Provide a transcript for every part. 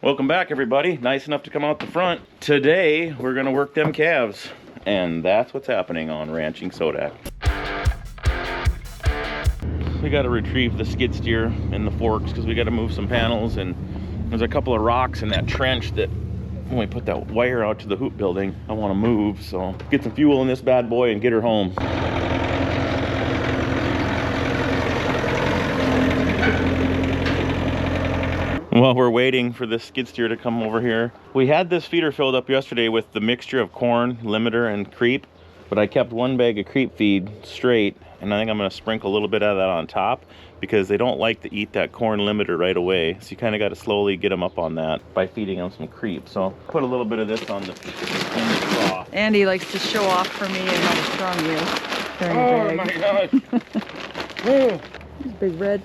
Welcome back, everybody. Nice enough to come out the front. Today, we're gonna work them calves. And that's what's happening on Ranching Sodak. We gotta retrieve the skid steer and the forks because we gotta move some panels, and there's a couple of rocks in that trench that when we put that wire out to the hoop building, I wanna move. So get some fuel in this bad boy and get her home. While we're waiting for this skid steer to come over here, we had this feeder filled up yesterday with the mixture of corn, limiter, and creep, but I kept one bag of creep feed straight, and I think I'm gonna sprinkle a little bit of that on top because they don't like to eat that corn limiter right away. So you kind of got to slowly get them up on that by feeding them some creep. So put a little bit of this on the straw. Andy likes to show off for me and how strong he is. Oh my gosh. He's big red.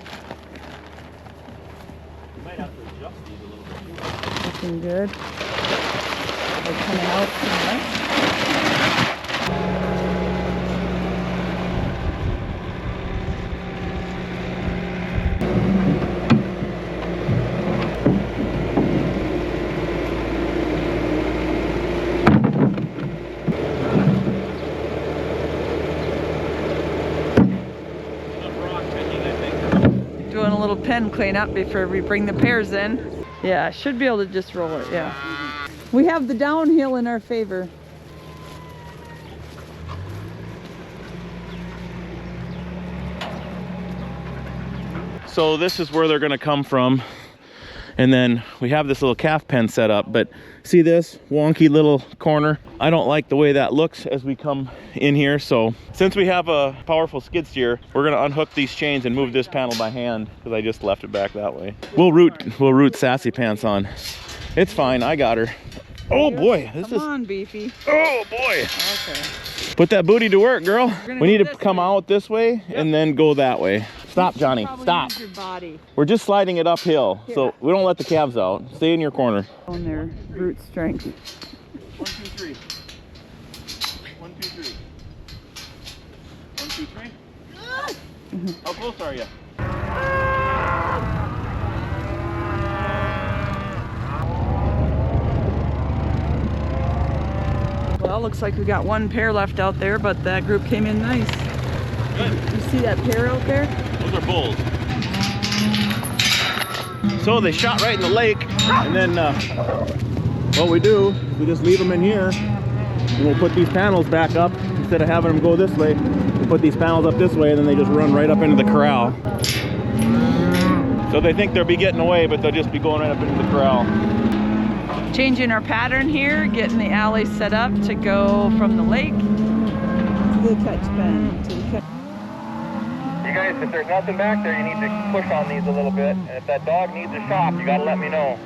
Looking good. They're coming out tonight. Doing a little pen cleanup before we bring the pairs in. Yeah, I should be able to just roll it, yeah. We have the downhill in our favor. So this is where they're gonna come from. And then we have this little calf pen set up, but see this wonky little corner? I don't like the way that looks as we come in here. So since we have a powerful skid steer, we're gonna unhook these chains and move this panel by hand because I just left it back that way. We'll root Sassy Pants on. It's fine, I got her. Oh boy, this is. Come on, Beefy. Oh boy. Okay. Put that booty to work, girl. We need to come out this way and then go that way. Stop, Johnny, stop. Your body. We're just sliding it uphill, so we don't let the calves out. Stay in your corner. On their root strength. 1, 2, 3. 1, 2, 3. 1, 2, 3. How close are you? Well, looks like we got one pair left out there, but that group came in nice. Good. You see that pair out there? Those are bulls. So they shot right in the lake, and then what we do, we just leave them in here, and we'll put these panels back up. Instead of having them go this way, we put these panels up this way, and then they just run right up into the corral. So they think they'll be getting away, but they'll just be going right up into the corral. Changing our pattern here, getting the alley set up to go from the lake to the catch pen. You guys, if there's nothing back there, you need to push on these a little bit. And if that dog needs a shop, you gotta let me know.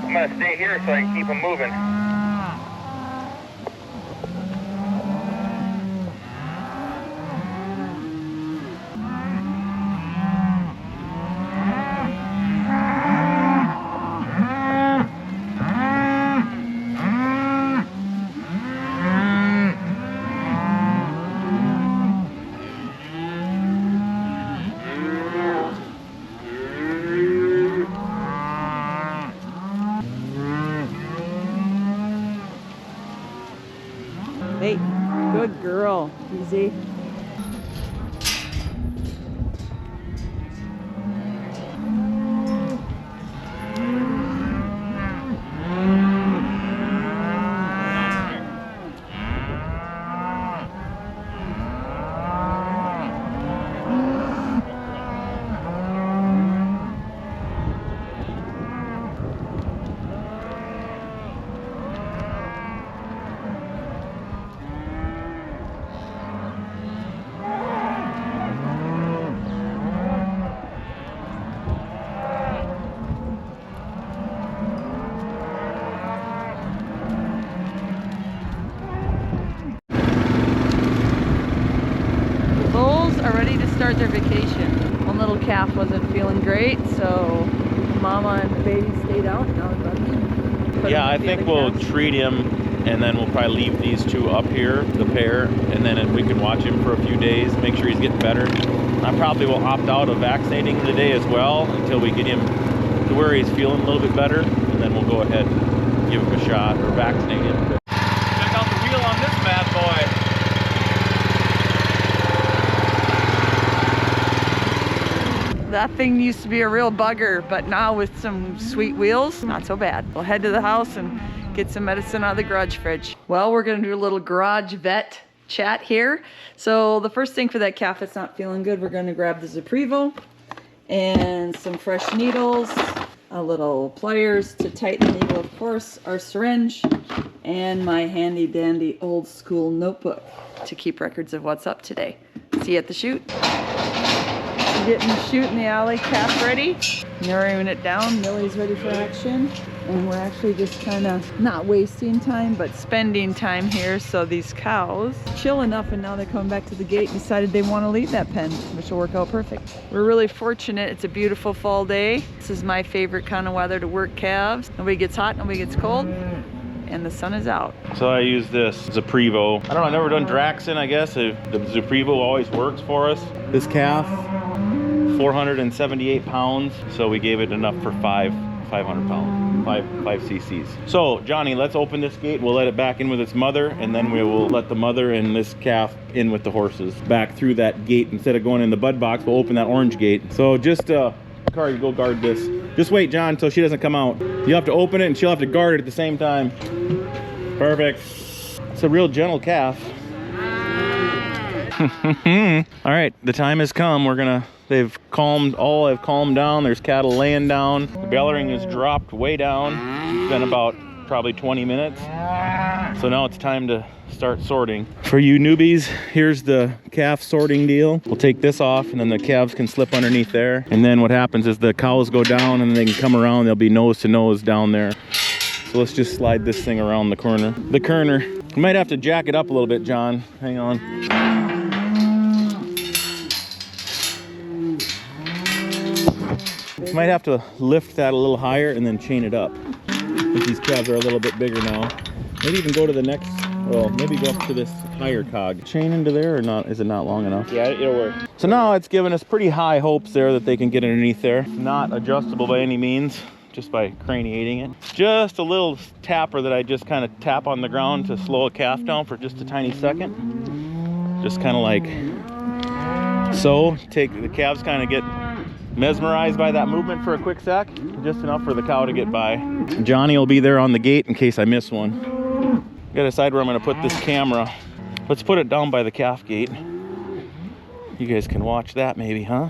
I'm gonna stay here so I can keep them moving. Hey, good girl. Easy. Start their vacation. One little calf wasn't feeling great, so mama and the baby stayed out. Now yeah, I think we'll treat him, and then we'll probably leave these two up here, the pair, and then we can watch him for a few days, make sure he's getting better. I probably will opt out of vaccinating today as well until we get him to where he's feeling a little bit better, and then we'll go ahead and give him a shot or vaccinate him. Check out the wheel on this bad boy. That thing used to be a real bugger, but now with some sweet wheels, not so bad. We'll head to the house and get some medicine out of the garage fridge. Well, we're gonna do a little garage vet chat here. So the first thing for that calf that's not feeling good, we're gonna grab the Zaprevo and some fresh needles, a little pliers to tighten the needle, of course, our syringe, and my handy dandy old school notebook to keep records of what's up today. See you at the chute. Getting the chute in the alley, calf ready, narrowing it down. Millie's ready for action, and we're actually just kind of not wasting time but spending time here. So these cows chill enough, and now they're coming back to the gate and decided they want to leave that pen, which will work out perfect. We're really fortunate. It's a beautiful fall day. This is my favorite kind of weather to work calves. Nobody gets hot, nobody gets cold, and the sun is out. So I use this Zaprevo. I don't know, I've never done Draxxin, I guess. The Zaprevo always works for us. This calf, 478 pounds, so we gave it enough for 500 pounds, 5 cc's. So Johnny, let's open this gate. We'll let it back in with its mother, and then we will let the mother and this calf in with the horses back through that gate. Instead of going in the bud box, we'll open that orange gate. So just Kari, go guard this. Just wait, John, until she doesn't come out. You have to open it and she'll have to guard it at the same time. Perfect. It's a real gentle calf. All right, the time has come. They've calmed down. There's cattle laying down. The bellering is dropped way down. It's been about probably 20 minutes. So now it's time to start sorting. For you newbies, here's the calf sorting deal. We'll take this off, and then the calves can slip underneath there. And then what happens is the cows go down, and they can come around. They'll be nose to nose down there. So let's just slide this thing around the corner. We might have to jack it up a little bit, John. Hang on. Might have to lift that a little higher and then chain it up. I think these calves are a little bit bigger now. Maybe even go to the next, well, maybe go up to this higher cog. Chain into there or not? Is it not long enough? Yeah, it'll work. So now it's given us pretty high hopes there that they can get underneath there. Not adjustable by any means, just by craniating it. Just a little tapper that I just kind of tap on the ground to slow a calf down for just a tiny second. Just kind of like so. The calves kind of get mesmerized by that movement for a quick sec, just enough for the cow to get by. Johnny will be there on the gate in case I miss one. Gotta decide where I'm gonna put this camera. Let's put it down by the calf gate. You guys can watch that maybe, huh?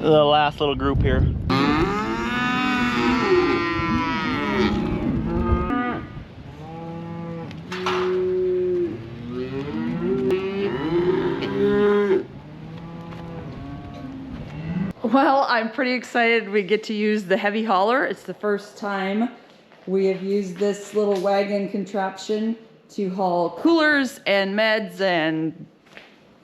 The last little group here. Well, I'm pretty excited we get to use the heavy hauler. It's the first time we have used this little wagon contraption to haul coolers and meds and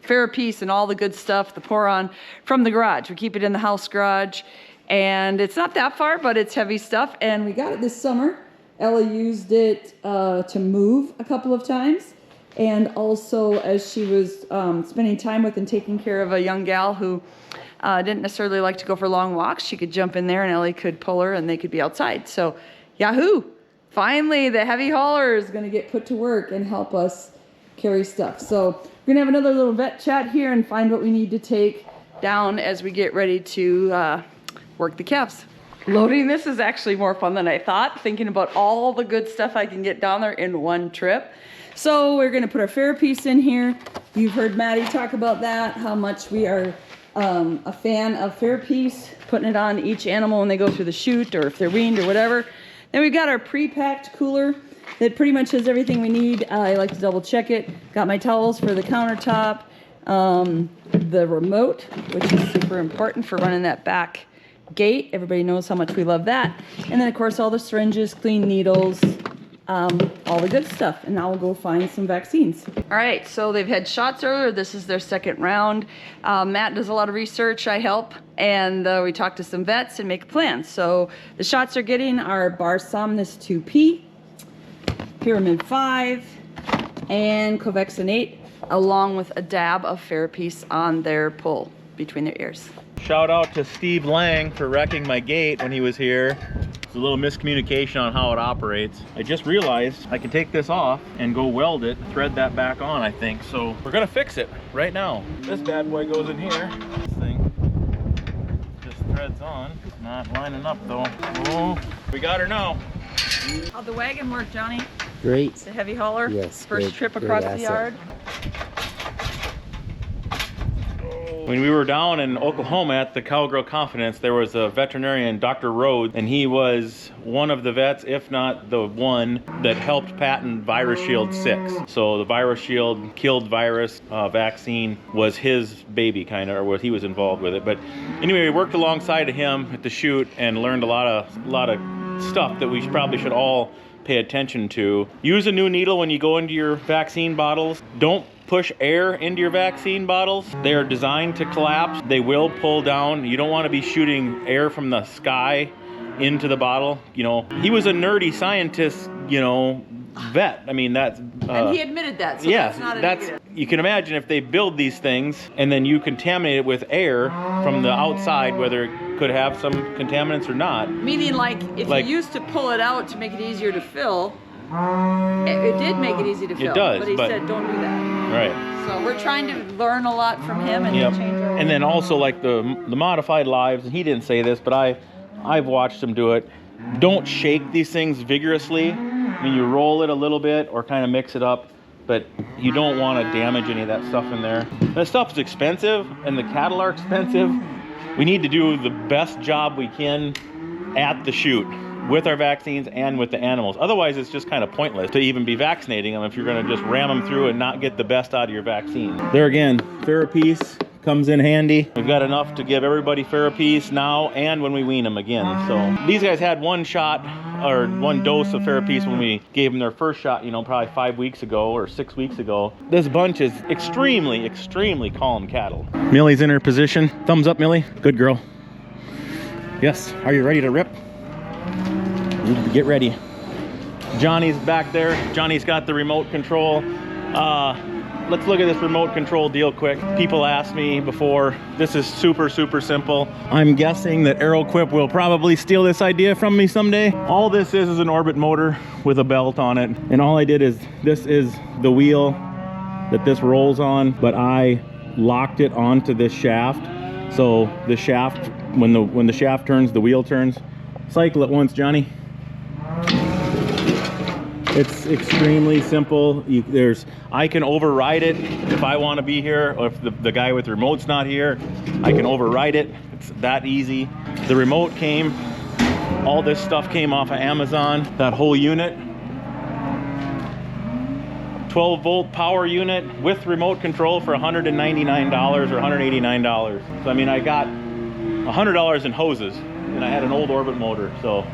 Therapies and all the good stuff, the pour on from the garage. We keep it in the house garage, and it's not that far, but it's heavy stuff. And we got it this summer. Ella used it to move a couple of times, and also as she was spending time with and taking care of a young gal who didn't necessarily like to go for long walks, she could jump in there and Ellie could pull her and they could be outside. So yahoo! Finally, the heavy hauler is going to get put to work and help us carry stuff. So we're going to have another little vet chat here and find what we need to take down as we get ready to work the calves. Loading this is actually more fun than I thought, thinking about all the good stuff I can get down there in one trip. So we're going to put our Therapies in here. You've heard Matty talk about that, how much we are a fan of Therapies, putting it on each animal when they go through the chute or if they're weaned or whatever. Then we've got our pre-packed cooler that pretty much has everything we need. I like to double check it. Got my towels for the countertop, the remote, which is super important for running that back gate. Everybody knows how much we love that. And then of course all the syringes, clean needles, all the good stuff. And now we'll go find some vaccines. All right, so they've had shots earlier. This is their second round. Matt does a lot of research, I help, and we talk to some vets and make a plan. So the shots they're getting are Barsomnus 2P, Pyramid 5, and Vaccinate, along with a dab of Therapies on their pull between their ears. Shout out to Steve Lang for wrecking my gate when he was here. It's a little miscommunication on how it operates. I just realized I can take this off and go weld it, thread that back on, I think. So we're gonna fix it right now. This bad boy goes in here. This thing just threads on. It's not lining up though. Oh, we got her now. How'd the wagon work, Johnny? Great. It's a heavy hauler. Yes. First trip across the yard. When we were down in Oklahoma at the Cowgirl Confidence, there was a veterinarian, Dr. Rhodes, and he was one of the vets, if not the one, that helped patent Virus Shield 6. So the Virus Shield killed virus vaccine was his baby, kind of, or what he was involved with it. But anyway, we worked alongside of him at the chute and learned a lot of stuff that we probably should all pay attention to. Use a new needle when you go into your vaccine bottles. Don't push air into your vaccine bottles. They are designed to collapse. They will pull down. You don't want to be shooting air from the sky into the bottle. You know, he was a nerdy scientist, you know, vet. I mean, that's... and he admitted that, so yeah, that's not a negative. You can imagine if they build these things and then you contaminate it with air from the outside, whether it could have some contaminants or not. Meaning, like, if you used to pull it out to make it easier to fill, it did make it easy to fill. It does, but he said, don't do that. Right. So we're trying to learn a lot from him and change our... And then also like the modified lives, and he didn't say this, but I've watched him do it. Don't shake these things vigorously. I mean, you roll it a little bit or kind of mix it up, but you don't want to damage any of that stuff in there. That stuff is expensive and the cattle are expensive. We need to do the best job we can at the chute with our vaccines and with the animals. Otherwise, it's just kind of pointless to even be vaccinating them if you're going to just ram them through and not get the best out of your vaccine. There again, Therapies comes in handy. We've got enough to give everybody Therapies now and when we wean them again. So these guys had one shot or one dose of Therapies when we gave them their first shot, you know, probably 5 weeks ago or 6 weeks ago. This bunch is extremely, extremely calm cattle. Millie's in her position. Thumbs up, Millie. Good girl. Yes. Are you ready to rip? Get ready. Johnny's back there. Johnny's got the remote control. Let's look at this remote control deal quick. People asked me before. This is super, super simple. I'm guessing that AeroQuip will probably steal this idea from me someday. All this is an orbit motor with a belt on it. And all I did is, this is the wheel that this rolls on, but I locked it onto this shaft. So the shaft, when the shaft turns, the wheel turns. Cycle it once, Johnny. It's extremely simple. I can override it if I want to be here, or if the guy with the remote's not here, I can override it. It's that easy. The remote came, all this stuff came off of Amazon, that whole unit. 12-volt power unit with remote control for $199 or $189. So I mean, I got $100 in hoses, and I had an old orbit motor, so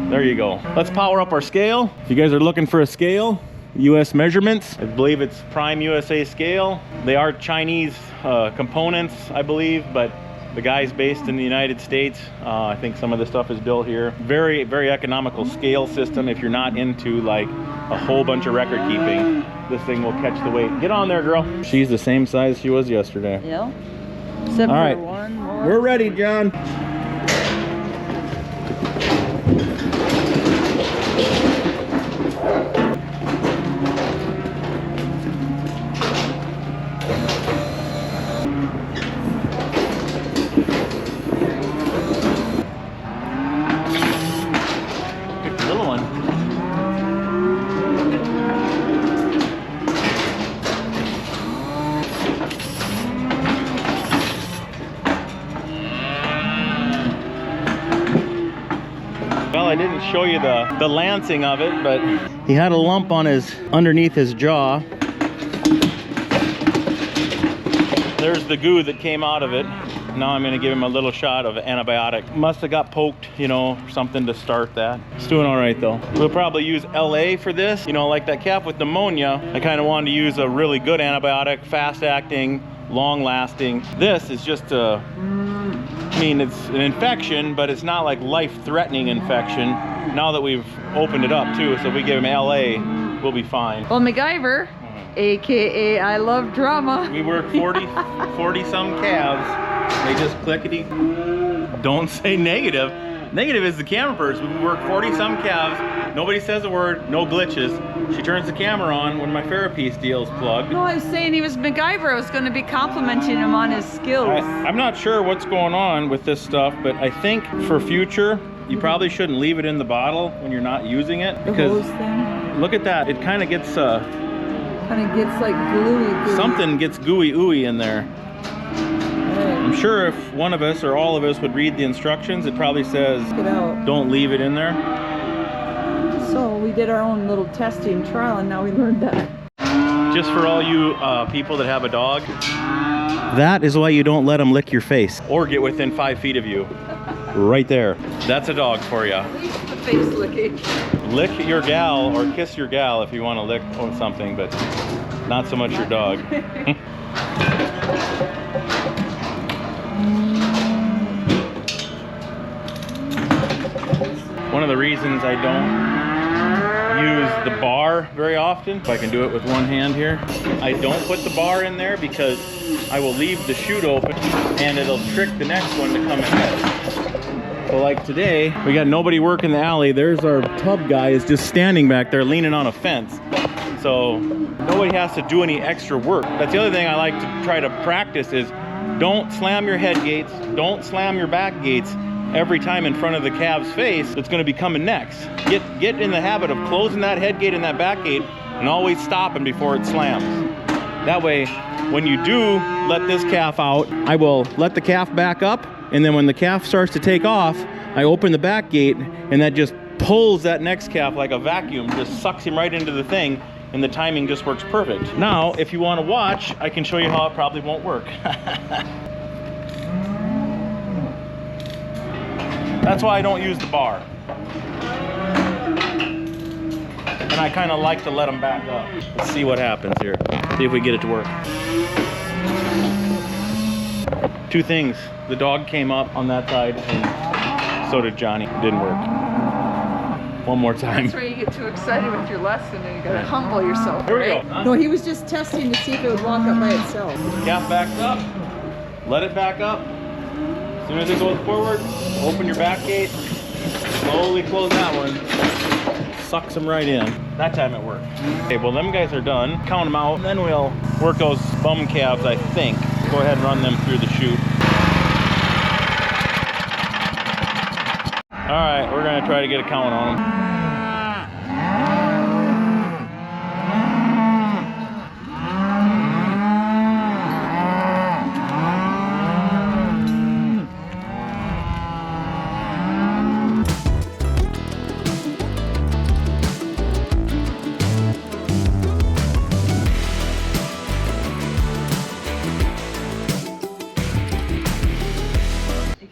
there you go. Let's power up our scale. If you guys are looking for a scale, US measurements. I believe it's prime USA scale. They are Chinese components, I believe, but the guy's based in the United States. I think some of the stuff is built here. Very, very economical scale system if you're not into like a whole bunch of record keeping. This thing will catch the weight. Get on there, girl. She's the same size she was yesterday. Yeah. Except All for right. one more. We're ready, John. Well, I didn't show you the lancing of it, but he had a lump on underneath his jaw. There's the goo that came out of it. Now I'm gonna give him a little shot of antibiotic. Must have got poked, you know, something to start that. It's doing all right though. We'll probably use LA for this. You know, like that calf with pneumonia, I kind of wanted to use a really good antibiotic, fast acting, long lasting. This is just I mean, it's an infection, but it's not like life-threatening infection. Now that we've opened it up too, so if we give him LA, we'll be fine. Well, MacGyver, AKA I love drama. We work 40 some calves. They just clickety. Don't say negative. Negative is the camera person. We work 40 some calves. Nobody says a word, no glitches. She turns the camera on when my Therapies deal's plugged. No, I was saying he was MacGyver. I was going to be complimenting him on his skills. I'm not sure what's going on with this stuff, but I think for future, you probably shouldn't leave it in the bottle when you're not using it. Because the hose thing? Look at that. It kind of gets like gluey. Something gets gooey in there. I'm sure if one of us or all of us would read the instructions, it probably says don't leave it in there. So we did our own little testing trial and now we learned that. Just for all you people that have a dog, that is why you don't let them lick your face or get within 5 feet of you. Right there. That's a dog for you. At least the face licking. Lick your gal or kiss your gal if you want to lick on something, but not so much your dog. One of the reasons I don't use the bar very often, if I can do it with one hand here, I don't put the bar in there because I will leave the chute open and it'll trick the next one to come in. So like today, we got nobody working the alley. There's our tub guy is just standing back there leaning on a fence. So nobody has to do any extra work. That's the other thing I like to try to practice is don't slam your head gates, don't slam your back gates every time in front of the calf's face that's going to be coming next. Get in the habit of closing that head gate and that back gate and always stopping before it slams. That way, when you do let this calf out, I will let the calf back up, and then when the calf starts to take off, I open the back gate and that just pulls that next calf like a vacuum, just sucks him right into the thing, and the timing just works perfect. Now, if you want to watch, I can show you how it probably won't work. That's why I don't use the bar. And I kind of like to let them back up. Let's see what happens here. See if we get it to work. Two things. The dog came up on that side and so did Johnny. It didn't work. One more time. That's where you get too excited with your lesson and you gotta humble yourself. Here we right? go. No, he was just testing to see if it would walk up by itself. Calf backs up. Let it back up. As soon as it goes forward, open your back gate, slowly close that one, sucks them right in. That time it worked. Okay, well them guys are done. Count them out, and then we'll work those bum calves, I think. Go ahead and run them through the chute. All right, we're gonna try to get a count on them.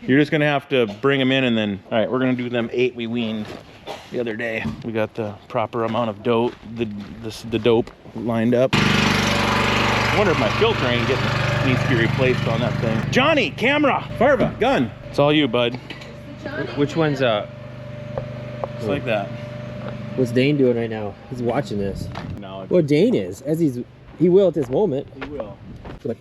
You're just gonna have to bring them in and then, all right, we're gonna do them 8 we weaned. the other day. We got the proper amount of dope, the dope lined up. I wonder if my filter ain't needs to be replaced on that thing. Johnny, camera, Farva, gun. It's all you, bud. Which one's Just like that. What's Dane doing right now? He's watching this. No. Well, Dane is, as he will at this moment. He will. Like,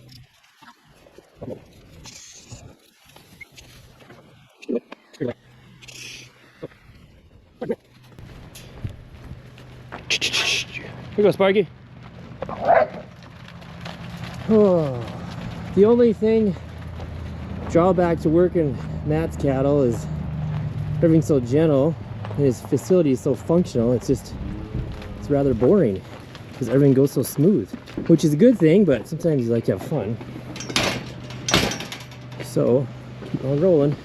here you go, Sparky. Oh, the only drawback to working Matt's cattle is everything's so gentle and his facility is so functional. It's rather boring because everything goes so smooth, which is a good thing, but sometimes you like to have fun. So keep on rolling.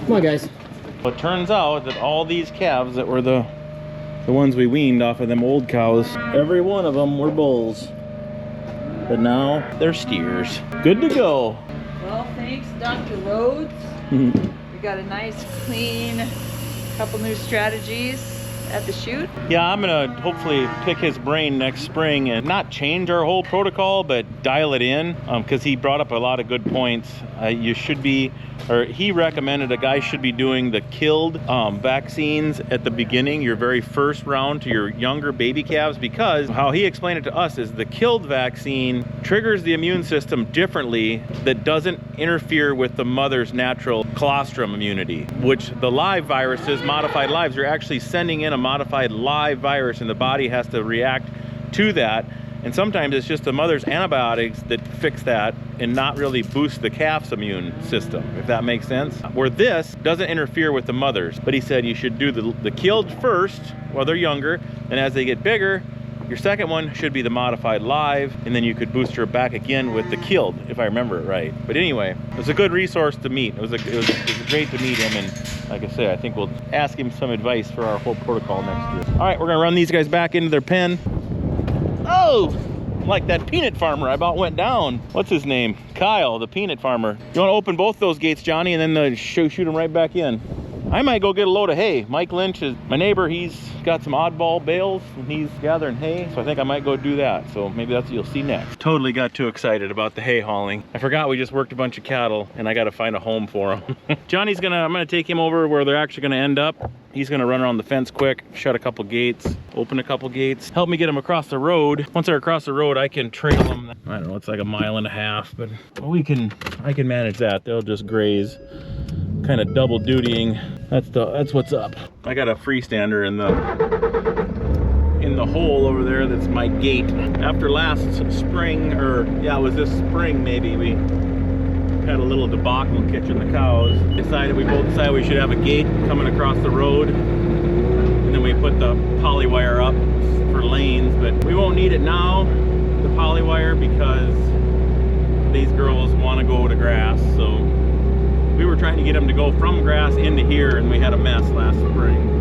Come on, guys. Well, it turns out that all these calves that were the ones we weaned off of them old cows, every one of them were bulls. But now they're steers. Good to go. Well, thanks, Dr. Rhodes. We got a nice, clean, couple new strategies at the chute. Yeah, I'm gonna hopefully pick his brain next spring and not change our whole protocol, but dial it in, because he brought up a lot of good points. You should be, or he recommended a guy should be doing the killed vaccines at the beginning, your very first round to your younger baby calves, because how he explained it to us is the killed vaccine triggers the immune system differently that doesn't interfere with the mother's natural colostrum immunity, which the live viruses, modified lives, you're actually sending in a modified live virus and the body has to react to that. And sometimes it's just the mother's antibiotics that fix that and not really boost the calf's immune system, if that makes sense. Where this doesn't interfere with the mothers. But he said you should do the killed first while they're younger, and as they get bigger, your second one should be the modified live, and then you could boost her back again with the killed, if I remember it right. But anyway, it was a good resource to meet. It was great to meet him, and like I said, I think we'll ask him some advice for our whole protocol next year. All right, we're gonna run these guys back into their pen. Oh, like that peanut farmer I about went down. What's his name? Kyle, the peanut farmer. You want to open both those gates, Johnny, and then shoot them right back in. I might go get a load of hay. Mike Lynch is my neighbor. He's got some oddball bales and he's gathering hay, so I think I might go do that. So maybe that's what you'll see next. Totally got too excited about the hay hauling. I forgot we just worked a bunch of cattle and I got to find a home for them. I'm gonna take him over where they're actually gonna end up. He's gonna run around the fence quick, shut a couple gates, open a couple gates, help me get them across the road. Once they're across the road, I can trail them. I don't know, it's like 1.5 miles, but I can manage that. They'll just graze, kind of double dutying. That's what's up. I got a freestander in the hole over there. That's my gate. After last spring, or yeah, it was this spring maybe, we had a little debacle catching the cows. We both decided we should have a gate coming across the road, and then we put the poly wire up for lanes, but we won't need it now, the poly wire, because these girls want to go to grass. So we were trying to get them to go from grass into here, and we had a mess last spring.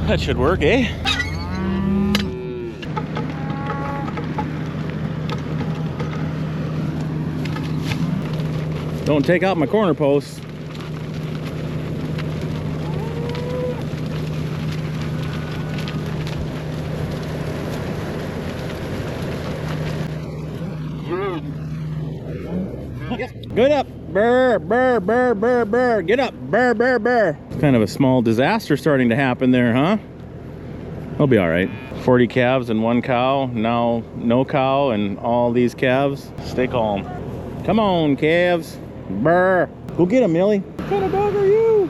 That should work, eh? Don't take out my corner posts. Get up, burr, burr, burr, burr, burr. Get up, burr, burr, burr. It's kind of a small disaster starting to happen there, huh? I'll be all right. 40 calves and 1 cow. Now no cow and all these calves. Stay calm. Come on, calves. Burr. Go get him, Millie. What kind of dog are you?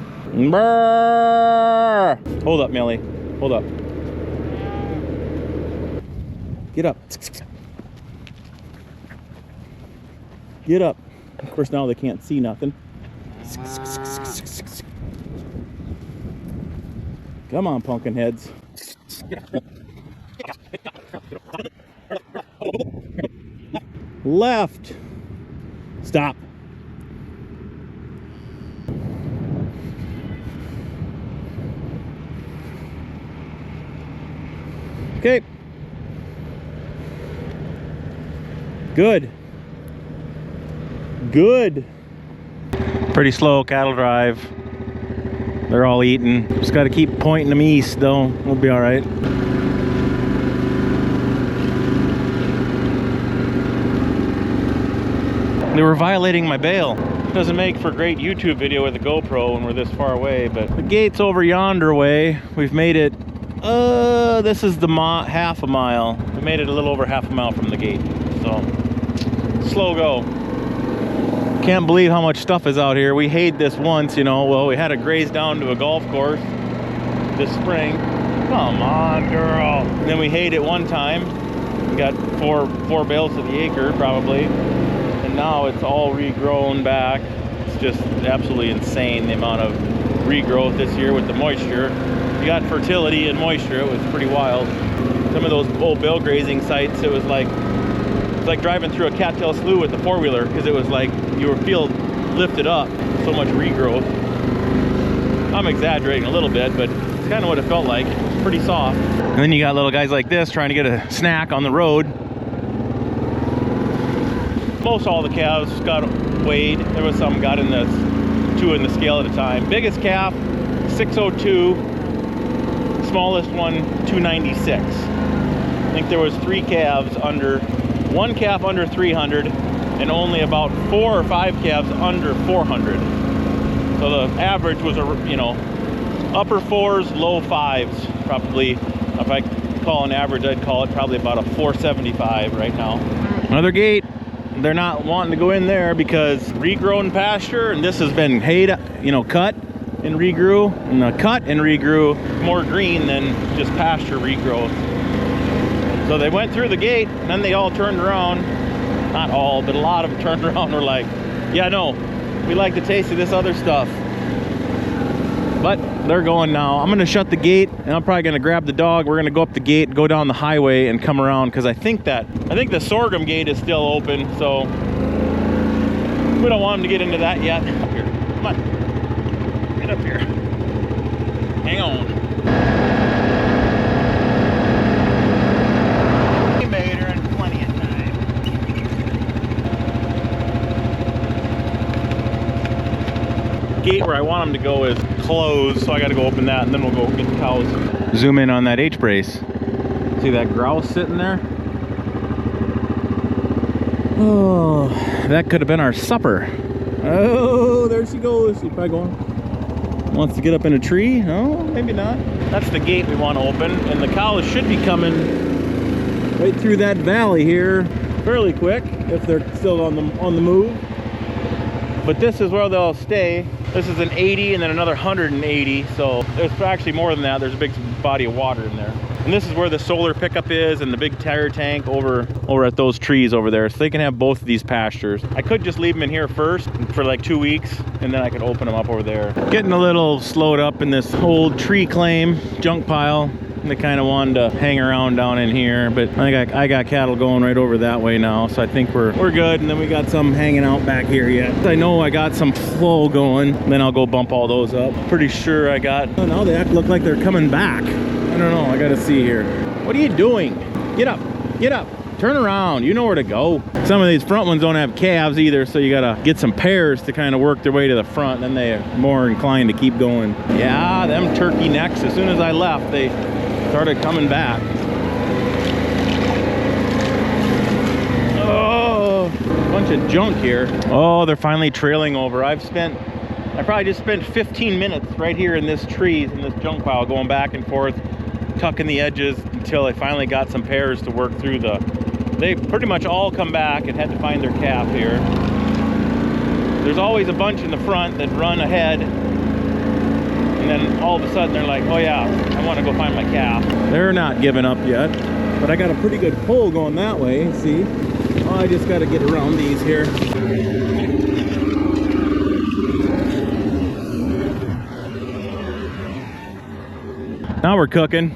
Burr. Hold up, Millie. Hold up. Get up. Get up. Of course, now they can't see nothing. Come on, pumpkin heads. Left. Stop. Okay. Good. Good. Pretty slow cattle drive. They're all eating. Just got to keep pointing them east though. We'll be all right. They were violating my bail. Doesn't make for a great YouTube video with a GoPro when we're this far away, but the gate's over yonder way. We've made it, this is the half a mile. We made it a little over half a mile from the gate. So, slow go. Can't believe how much stuff is out here. We hayed this once, you know. Well, we had it grazed down to a golf course this spring. Come on, girl. And then we hayed it one time. We got four bales to the acre, probably. And now it's all regrown back. It's just absolutely insane, the amount of regrowth this year with the moisture. You got fertility and moisture. It was pretty wild. Some of those old bale grazing sites, it was like driving through a cattail slough with the four-wheeler, because it was like you were feel lifted up. So much regrowth. I'm exaggerating a little bit, but it's kind of what it felt like. It's pretty soft. And then you got little guys like this trying to get a snack on the road. Most all the calves got weighed. There was some got in the 2 in the scale at a time. Biggest calf 602, smallest one 296. I think there was 3 calves under, 1 calf under 300, and only about 4 or 5 calves under 400. So the average was, you know, upper 4s, low 5s. Probably, if I call an average, I'd call it probably about a 475 right now. Another gate. They're not wanting to go in there because regrown pasture, and this has been hayed, you know, cut and regrew, and the cut and regrew more green than just pasture regrowth. So they went through the gate, and then they all turned around. Not all, but a lot of them turned around and were like, yeah, no, we like the taste of this other stuff. But they're going now. I'm gonna shut the gate, and I'm probably gonna grab the dog. We're gonna go up the gate, go down the highway, and come around, because I think the sorghum gate is still open, so we don't want him to get into that yet. Up here, come on, get up here. Hang on. We made her in plenty of time. Gate where I want him to go is closed, so I got to go open that, and then we'll go get the cows. Zoom in on that H-brace. See that grouse sitting there? Oh, that could have been our supper. Oh, there she goes. She's probably going. Wants to get up in a tree? No, maybe not. That's the gate we want to open, and the cows should be coming right through that valley here fairly quick if they're still on the move. But this is where they'll stay. This is an 80 and then another 180, so there's actually more than that. There's a big body of water in there. And this is where the solar pickup is, and the big tire tank over at those trees over there. So they can have both of these pastures. I could just leave them in here first for like 2 weeks, and then I could open them up over there. Getting a little slowed up in this old tree claim junk pile. They kind of wanted to hang around down in here, but I got cattle going right over that way now, so I think we're good. And then we got some hanging out back here yet. I know I got some flow going, then I'll go bump all those up. Pretty sure I got, oh, now they look like they're coming back. I don't know, I gotta see here. What are you doing? Get up, turn around, you know where to go. Some of these front ones don't have calves either, so you gotta get some pairs to kind of work their way to the front, then they're more inclined to keep going. Yeah, them turkey necks, as soon as I left, they started coming back. Oh, a bunch of junk here. Oh, they're finally trailing over. I probably just spent 15 minutes right here in this trees, in this junk pile, going back and forth, tucking the edges until I finally got some pairs to work through they pretty much all come back and had to find their calf here. There's always a bunch in the front that run ahead, and then all of a sudden they're like, oh yeah, I want to go find my calf. They're not giving up yet, but I got a pretty good pull going that way, see? Oh, I just got to get around these here. Now we're cooking.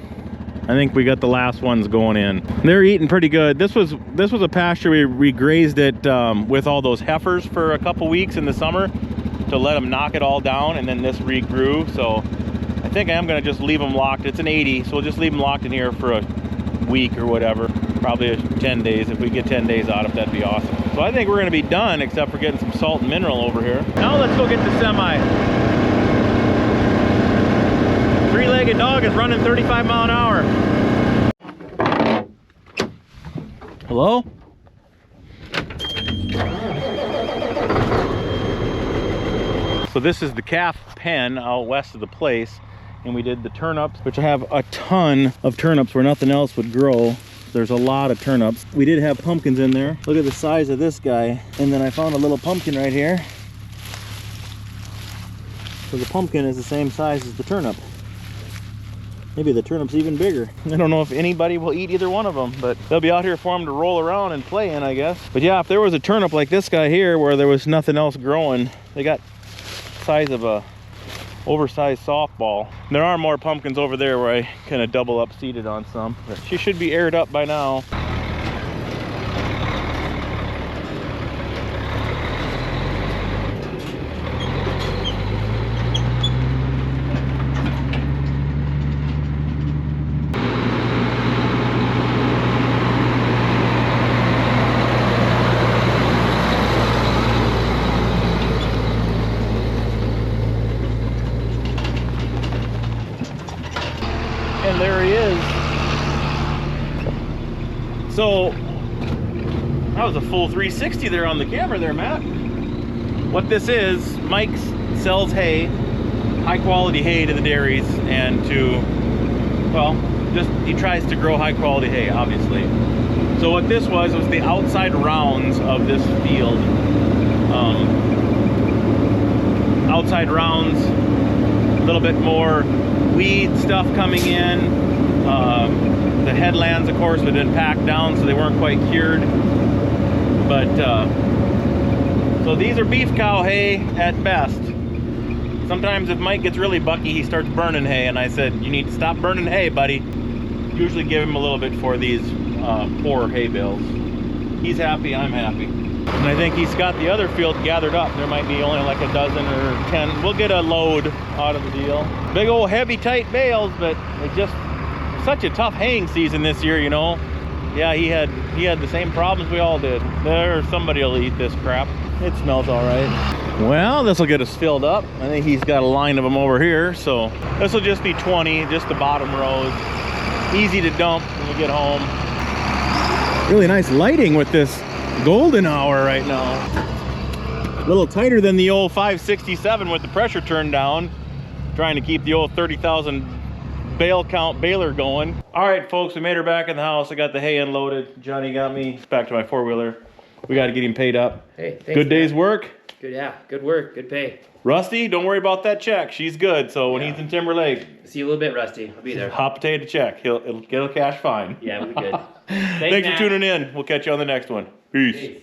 I think we got the last ones going in. They're eating pretty good. This was a pasture we grazed it with all those heifers for a couple weeks in the summer to let them knock it all down, and then this regrew. So I think I am going to just leave them locked. It's an 80, so we'll just leave them locked in here for a week or whatever. Probably 10 days. If we get 10 days out of it, that'd be awesome. So I think we're gonna be done, except for getting some salt and mineral over here. Now let's go get the semi. Three-legged dog is running 35 mile an hour. Hello? So this is the calf pen out west of the place, and we did the turnips, which I have a ton of turnips where nothing else would grow. There's a lot of turnips. We did have pumpkins in there. Look at the size of this guy. And then I found a little pumpkin right here. So the pumpkin is the same size as the turnip. Maybe the turnip's even bigger. I don't know if anybody will eat either one of them, but they'll be out here for them to roll around and play in, I guess. But yeah, if there was a turnip like this guy here where there was nothing else growing, they got the size of a oversized softball. There are more pumpkins over there where I kind of double up seeded on some, but she should be aired up by now. And there he is. So that was a full 360 there on the camera there, Matt. What this is, Mike sells hay, high quality hay to the dairies and to, well, just he tries to grow high quality hay, obviously. So what this was the outside rounds of this field. Outside rounds, a little bit more weed stuff coming in. The headlands, of course, had been packed down, so they weren't quite cured. But so these are beef cow hay at best. Sometimes if Mike gets really bucky, he starts burning hay, and I said, you need to stop burning hay, buddy. Usually give him a little bit for these poor hay bales. He's happy, I'm happy. And I think he's got the other field gathered up. There might be only like a dozen or 10. We'll get a load out of the deal. Big old heavy tight bales, but it just such a tough haying season this year, you know. Yeah, he had the same problems we all did. Somebody will eat this crap. It smells all right. Well, this will get us filled up. I think he's got a line of them over here, so this will just be 20, just the bottom rows. Easy to dump when we get home. Really nice lighting with this golden hour right now. A little tighter than the old 567 with the pressure turned down. Trying to keep the old 30,000 bale count baler going. All right, folks, we made her back in the house. I got the hay unloaded. Johnny got me back to my four-wheeler. We got to get him paid up. Hey, thanks, good day's work. Good, yeah, good work, good pay. Rusty, don't worry about that check. She's good. So when he's in Timber Lake, See you a little bit, Rusty. I'll be there. hot potato check. It'll get a cash fine. Yeah, we'll be good. Thanks for tuning in. We'll catch you on the next one. Peace.